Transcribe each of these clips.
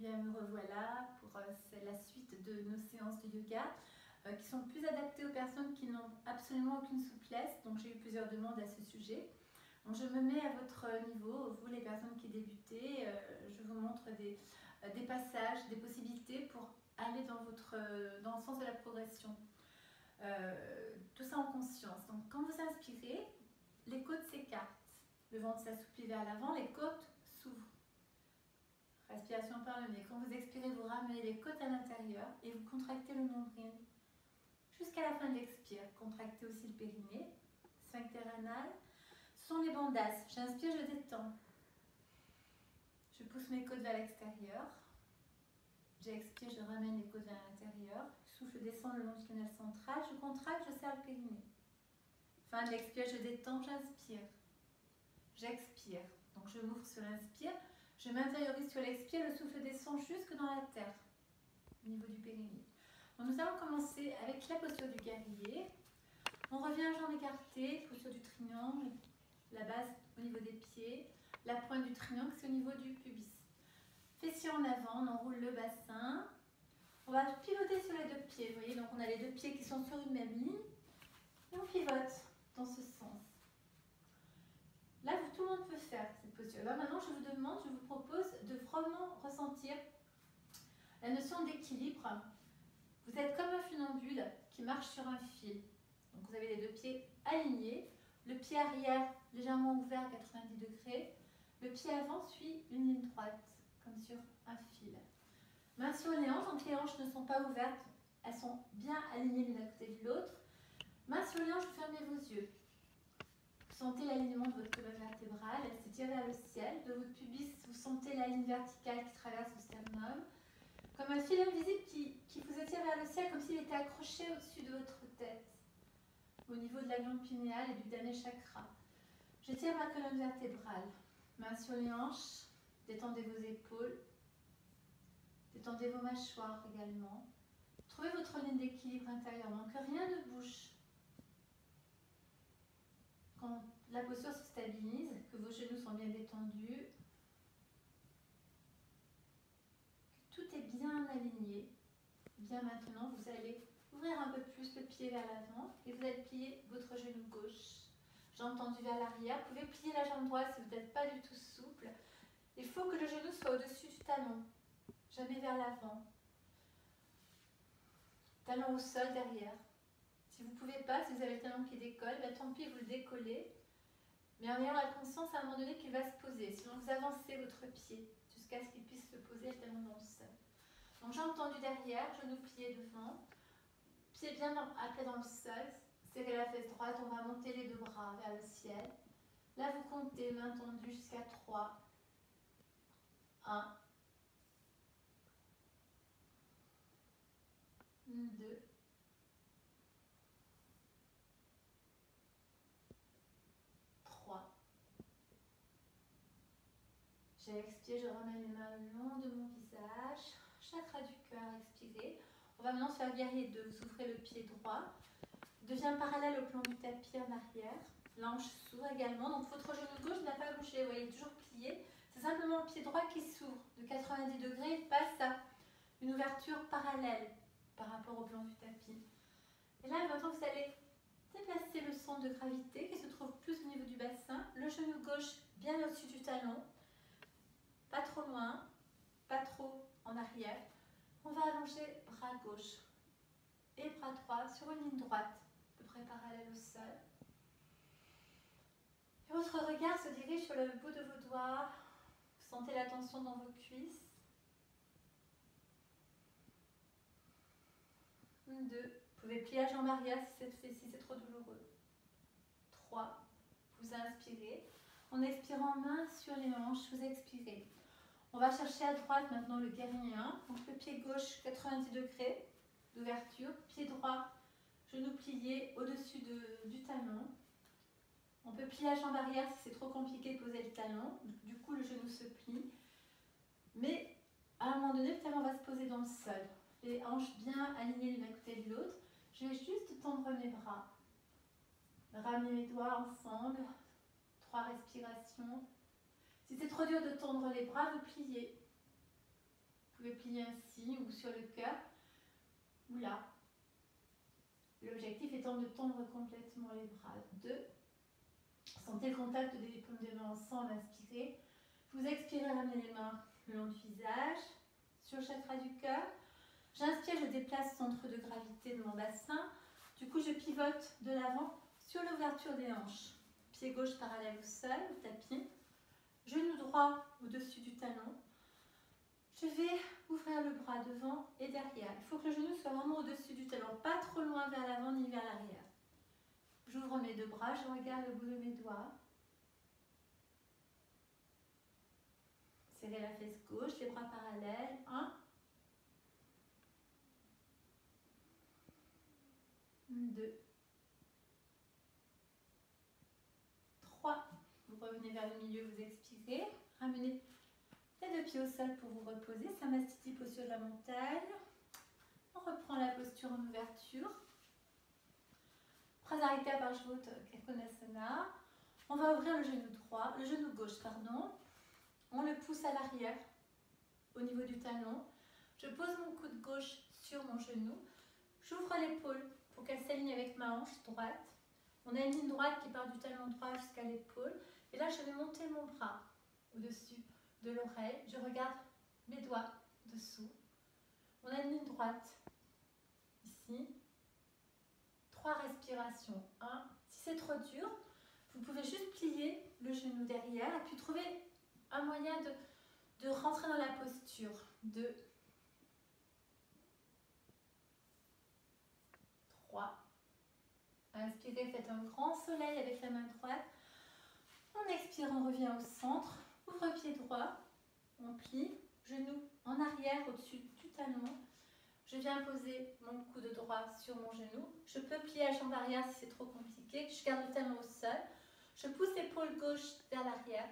Bien, me revoilà pour c'est la suite de nos séances de yoga qui sont plus adaptées aux personnes qui n'ont absolument aucune souplesse. Donc j'ai eu plusieurs demandes à ce sujet. Donc je me mets à votre niveau, vous les personnes qui débutez, je vous montre des passages, des possibilités pour aller dans le sens de la progression. Tout ça en conscience. Donc quand vous inspirez, les côtes s'écartent, le ventre s'assouplit vers l'avant, les côtes s'ouvrent. Respiration par le nez. Quand vous expirez, vous ramenez les côtes à l'intérieur et vous contractez le nombril jusqu'à la fin de l'expire. Contractez aussi le périnée, sphincter anal. Ce sont les bandages. J'inspire, je détends. Je pousse mes côtes vers l'extérieur. J'expire, je ramène les côtes vers l'intérieur. Souffle descend le long du canal central. Je contracte, je serre le périnée. Fin de l'expire, je détends, j'inspire. J'expire. Donc je m'ouvre sur l'inspire. Je m'intériorise sur l'expire, le souffle descend jusque dans la terre, au niveau du périnée. Donc nous allons commencer avec la posture du guerrier. On revient à jambes écartées, posture du triangle, la base au niveau des pieds, la pointe du triangle c'est au niveau du pubis. Fessiers en avant, on enroule le bassin. On va pivoter sur les deux pieds, vous voyez, donc on a les deux pieds qui sont sur une même ligne et on pivote dans ce sens. Là, tout le monde peut faire cette posture. Là, maintenant, je vous propose de vraiment ressentir la notion d'équilibre. Vous êtes comme un funambule qui marche sur un fil. Donc, vous avez les deux pieds alignés, le pied arrière légèrement ouvert à 90 degrés, le pied avant suit une ligne droite, comme sur un fil. Mains sur les hanches, donc les hanches ne sont pas ouvertes, elles sont bien alignées l'une à côté de l'autre. Mains sur les hanches, vous fermez vos yeux. Sentez l'alignement de votre colonne vertébrale, elle s'étire vers le ciel. De votre pubis, vous sentez la ligne verticale qui traverse le sternum. Comme un fil invisible qui vous étire vers le ciel, comme s'il était accroché au-dessus de votre tête, au niveau de la glande pinéale et du dernier chakra. J'étire ma colonne vertébrale. Mains sur les hanches, détendez vos épaules, détendez vos mâchoires également. Trouvez votre ligne d'équilibre intérieurement, que rien ne bouge. Quand la posture se stabilise, que vos genoux sont bien détendus, que tout est bien aligné, bien maintenant, vous allez ouvrir un peu plus le pied vers l'avant et vous allez plier votre genou gauche. Jambe tendue vers l'arrière. Vous pouvez plier la jambe droite si vous n'êtes pas du tout souple. Il faut que le genou soit au-dessus du talon, jamais vers l'avant. Talon au sol derrière. Si vous ne pouvez pas, si vous avez le talon qui décolle, ben tant pis, vous le décollez. Mais en ayant la conscience à un moment donné qu'il va se poser. Sinon, vous avancez votre pied jusqu'à ce qu'il puisse se poser le talon dans le sol. Donc, jambes tendues derrière, genoux pliés devant. Pied bien à plat dans le sol. Serrez la fesse droite. On va monter les deux bras vers le ciel. Là, vous comptez, main tendue jusqu'à 3. 1. 2. 3. J'expire, je ramène les mains le long de mon visage. Chakra du cœur, expirez. On va maintenant se faire guerrier 2. Vous ouvrez le pied droit. Devient parallèle au plan du tapis en arrière. L'anche s'ouvre également. Donc votre genou gauche n'a pas bougé. Vous voyez, toujours plié. C'est simplement le pied droit qui s'ouvre de 90 degrés et passe à une ouverture parallèle par rapport au plan du tapis. Et là, maintenant, vous allez déplacer le centre de gravité qui se trouve plus au niveau du bassin. Le genou gauche bien au-dessus du talon. Pas trop loin, pas trop en arrière. On va allonger bras gauche et bras droit sur une ligne droite, à peu près parallèle au sol. Et votre regard se dirige sur le bout de vos doigts. Vous sentez la tension dans vos cuisses. 1, 2. Vous pouvez plier la jambe arrière si c'est trop douloureux. 3. Vous inspirez. En expirant, main sur les hanches, vous expirez. On va chercher à droite maintenant le guerrier 1. Donc le pied gauche, 90 degrés d'ouverture. Pied droit, genou plié au-dessus du talon. On peut plier la jambe arrière si c'est trop compliqué de poser le talon. Du coup, le genou se plie. Mais à un moment donné, le talon va se poser dans le sol. Les hanches bien alignées l'une à côté de l'autre. Je vais juste tendre mes bras. Ramener mes doigts ensemble. 3 respirations. Si c'est trop dur de tendre les bras, vous pliez. Vous pouvez plier ainsi ou sur le cœur ou là. L'objectif étant de tendre complètement les bras. 2. Sentez le contact des paumes de main ensemble, inspirez. Vous expirez, ramenez les mains le long du visage, sur le chakra du cœur. J'inspire, je déplace le centre de gravité de mon bassin. Du coup, je pivote de l'avant sur l'ouverture des hanches. Pied gauche parallèle au sol, au tapis. Genou droit au-dessus du talon. Je vais ouvrir le bras devant et derrière. Il faut que le genou soit vraiment au-dessus du talon, pas trop loin vers l'avant ni vers l'arrière. J'ouvre mes deux bras, je regarde le bout de mes doigts. Serrez la fesse gauche, les bras parallèles. 1. 2. 3. Vous revenez vers le milieu, vous expirez. Ramenez les deux pieds au sol pour vous reposer. Samastiti, posture de la montagne. On reprend la posture en ouverture. Prasarita Parshvot Konasana. On va ouvrir le genou droit, le genou gauche, pardon. On le pousse à l'arrière, au niveau du talon. Je pose mon coude gauche sur mon genou. J'ouvre l'épaule pour qu'elle s'aligne avec ma hanche droite. On a une ligne droite qui part du talon droit jusqu'à l'épaule. Et là, je vais monter mon bras au-dessus de l'oreille. Je regarde mes doigts dessous. On a une ligne droite ici. 3 respirations. 1. Si c'est trop dur, vous pouvez juste plier le genou derrière et puis trouver un moyen de rentrer dans la posture. 2. 3. Inspirez, faites un grand soleil avec la main droite. On expire, on revient au centre. Ouvre pied droit. On plie. Genou en arrière au-dessus du talon. Je viens poser mon coude droit sur mon genou. Je peux plier la jambe arrière si c'est trop compliqué. Je garde le talon au sol. Je pousse l'épaule gauche vers l'arrière.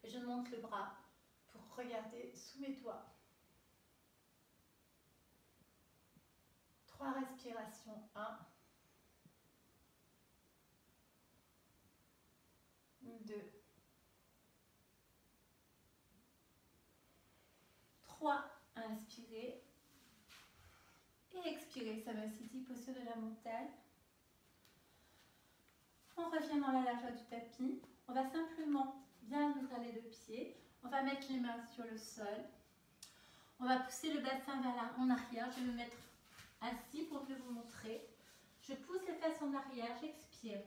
Et je monte le bras pour regarder sous mes doigts. 3 respirations. 1. 2. 3. Inspirez. Et expirez. Samastiti, posture de la montagne. On revient dans la largeur du tapis. On va simplement bien ouvrir les deux pieds. On va mettre les mains sur le sol. On va pousser le bassin en arrière. Je vais me mettre assis pour mieux vous montrer. Je pousse les fesses en arrière. J'expire.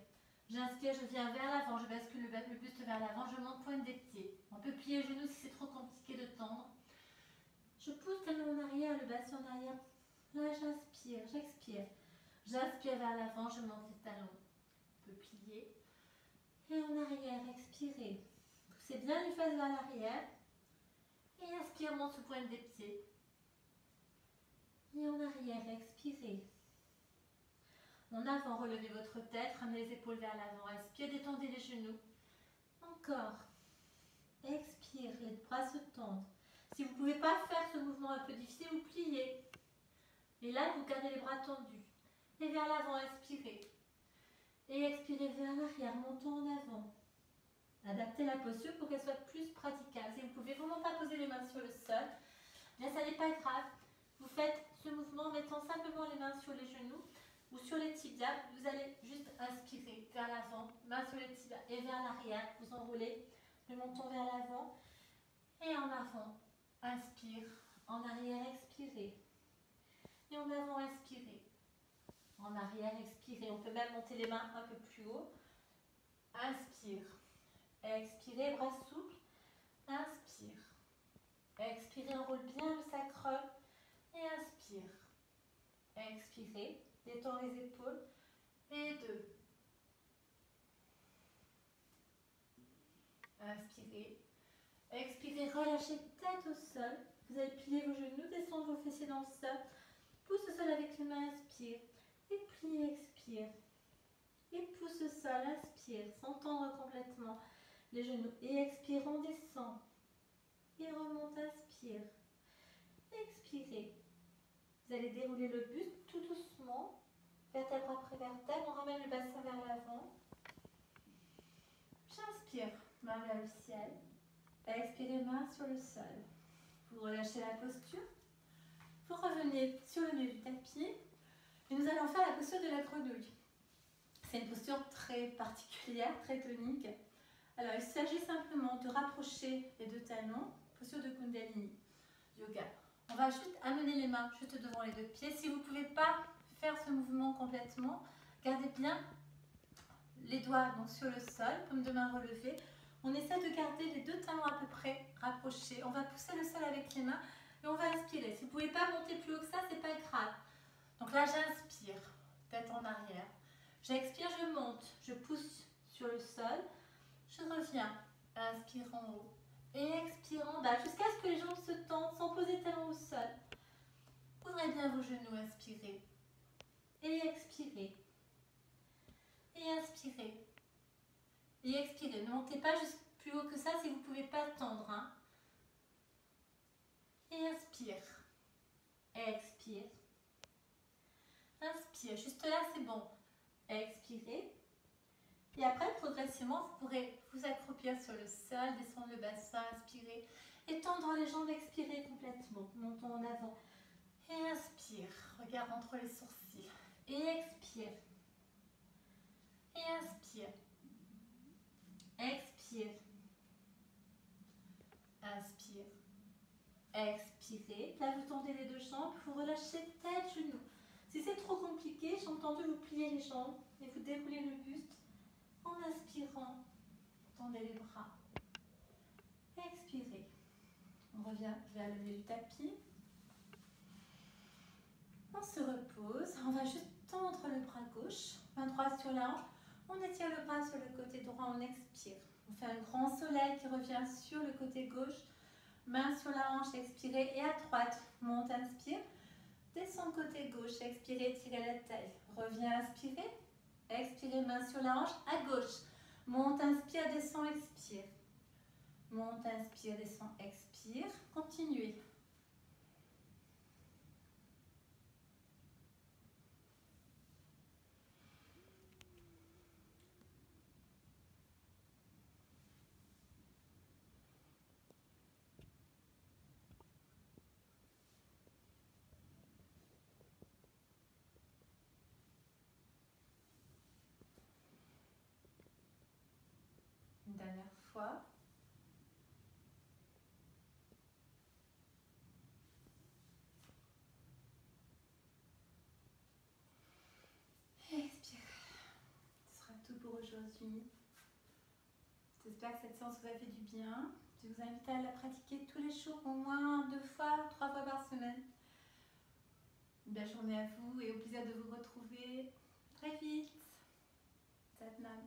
J'inspire, je viens vers l'avant. Je bascule le buste vers l'avant. Je monte pointe des pieds. On peut plier les genoux si c'est trop compliqué de tendre. Je pousse les mains en arrière, le bassin en arrière. Là, j'inspire, j'expire. J'inspire vers l'avant, je monte les talons. On peut plier. Et en arrière, expirez. Poussez bien les fesses vers l'arrière. Et inspire, monte sous pointe des pieds. Et en arrière, expirez. En avant, relevez votre tête, ramenez les épaules vers l'avant. Inspire, détendez les genoux. Encore. Expire, les bras se tendent. Si vous ne pouvez pas faire ce mouvement un peu difficile, vous pliez. Et là, vous gardez les bras tendus. Et vers l'avant, inspirez. Et expirez vers l'arrière, montons en avant. Adaptez la posture pour qu'elle soit plus praticable. Si vous ne pouvez vraiment pas poser les mains sur le sol, bien ça n'est pas grave. Vous faites ce mouvement en mettant simplement les mains sur les genoux ou sur les tibias. Vous allez juste inspirer vers l'avant, main sur les tibias et vers l'arrière. Vous enroulez, le menton vers l'avant et en avant. Inspire, en arrière, expirez. Et en avant, expirez. En arrière, expirez. On peut même monter les mains un peu plus haut. Inspire. Expirez, bras souples. Inspire. Expirez, enroule bien le sacrum. Et inspire. Expirez. Détends les épaules. Et 2. Inspirez. Expirez, relâchez tête au sol. Vous allez plier vos genoux, descendre vos fessiers dans le sol. Pousse le sol avec les mains, inspire. Et plie, expire. Et pousse le sol, inspire, sans tendre complètement les genoux. Et expire, on descend. Et remonte, inspire. Expirez. Vous allez dérouler le buste tout doucement. Vertèbre après vertèbre. On ramène le bassin vers l'avant. J'inspire, main vers le ciel. Expirez, main sur le sol. Vous relâchez la posture. Vous revenez sur le milieu du tapis. Et nous allons faire la posture de la grenouille. C'est une posture très particulière, très tonique. Alors, il s'agit simplement de rapprocher les deux talons, posture de Kundalini Yoga. On va juste amener les mains juste devant les deux pieds. Si vous ne pouvez pas faire ce mouvement complètement, gardez bien les doigts donc, sur le sol, paume de main relevée. On essaie de garder les deux talons à peu près rapprochés. On va pousser le sol avec les mains et on va inspirer. Si vous ne pouvez pas monter plus haut que ça, ce n'est pas grave. Donc là, j'inspire, tête en arrière. J'expire, je monte, je pousse sur le sol. Je reviens, inspire en haut et expire en bas jusqu'à ce que les jambes se tendent sans poser talons au sol. Ouvrez bien vos genoux, inspirez et expirez. Et inspirez. Et expirez. Ne montez pas juste plus haut que ça si vous ne pouvez pas tendre. Hein. Et inspire. Expire. Inspire. Juste là, c'est bon. Expirez. Et après, progressivement, vous pourrez vous accroupir sur le sol, descendre le bassin, inspirer. Et tendre les jambes, expirer complètement. Montons en avant. Et inspire. Regard entre les sourcils. Et expire. Et inspire. Expire. Inspire. Expirez. Là, vous tendez les deux jambes. Vous relâchez tête, genoux. Si c'est trop compliqué, j'ai entendu vous plier les jambes et vous déroulez le buste. En inspirant, tendez les bras. Expirez. On revient vers le milieu du tapis. On se repose. On va juste tendre le bras gauche. Main droite sur la hanche. On étire le bras sur le côté droit. On expire. On fait un grand soleil qui revient sur le côté gauche. Main sur la hanche. Expirez. Et à droite, monte, inspire. Descend côté gauche. Expirez, tirez la taille. Reviens, inspirez. Expirez, main sur la hanche, à gauche. Monte, inspire, descend, expire. Monte, inspire, descend, expire. Continuez. Une dernière fois. Expire. Ce sera tout pour aujourd'hui. J'espère que cette séance vous a fait du bien. Je vous invite à la pratiquer tous les jours, au moins 2 fois, 3 fois par semaine. Une belle journée à vous et au plaisir de vous retrouver très vite. Satnam.